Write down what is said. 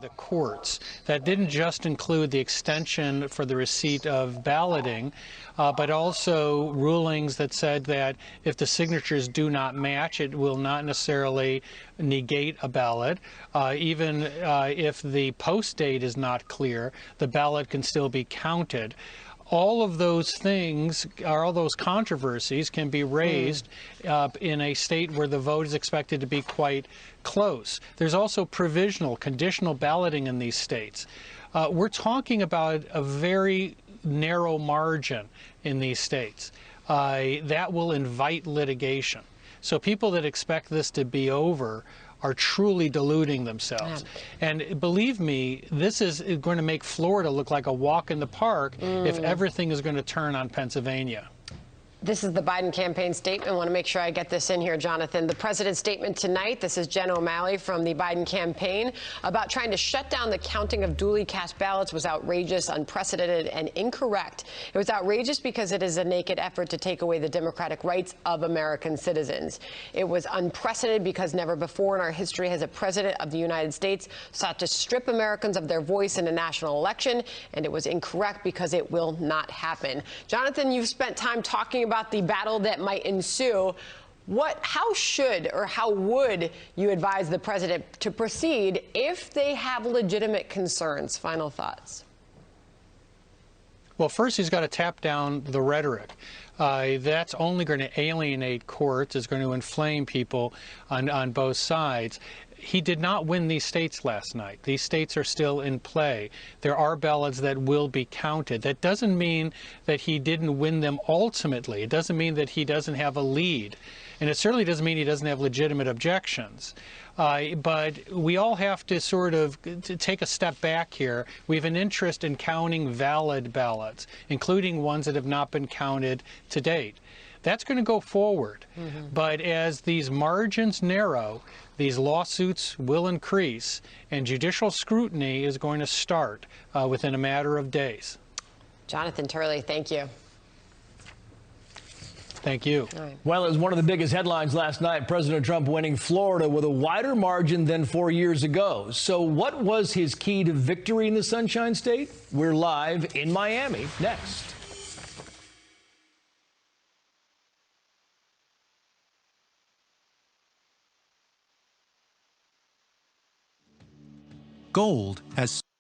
The courts. That didn't just include the extension for the receipt of balloting, but also rulings that said that if the signatures do not match, it will not necessarily negate a ballot. Even if the post date is not clear, the ballot can still be counted. All of those things, or all those controversies, can be raised in a state where the vote is expected to be quite close. There's also provisional, conditional balloting in these states. We're talking about a very narrow margin in these states that will invite litigation. So people that expect this to be over are truly deluding themselves. Yeah. And believe me, this is going to make Florida look like a walk in the park if everything is going to turn on Pennsylvania. This is the Biden campaign statement. I want to make sure I get this in here, Jonathan. The president's statement tonight, this is Jen O'Malley from the Biden campaign, about trying to shut down the counting of duly cast ballots was outrageous, unprecedented, and incorrect. It was outrageous because it is a naked effort to take away the democratic rights of American citizens. It was unprecedented because never before in our history has a president of the United States sought to strip Americans of their voice in a national election, and it was incorrect because it will not happen. Jonathan, you've spent time talking about the battle that might ensue. How should or how would you advise the president to proceed if they have legitimate concerns? Final thoughts. Well, first, he's got to tap down the rhetoric. That's only going to alienate courts. It's going to inflame people on both sides. He did not win these states last night. These states are still in play. There are ballots that will be counted. That doesn't mean that he didn't win them ultimately. It doesn't mean that he doesn't have a lead. And it certainly doesn't mean he doesn't have legitimate objections. But we all have to sort of take a step back here. We have an interest in counting valid ballots, including ones that have not been counted to date. That's going to go forward. But as these margins narrow, these lawsuits will increase, and judicial scrutiny is going to start within a matter of days. Jonathan Turley, thank you. Thank you. Right. Well, it was one of the biggest headlines last night, President Trump winning Florida with a wider margin than 4 years ago. So what was his key to victory in the Sunshine State? We're live in Miami next. Gold has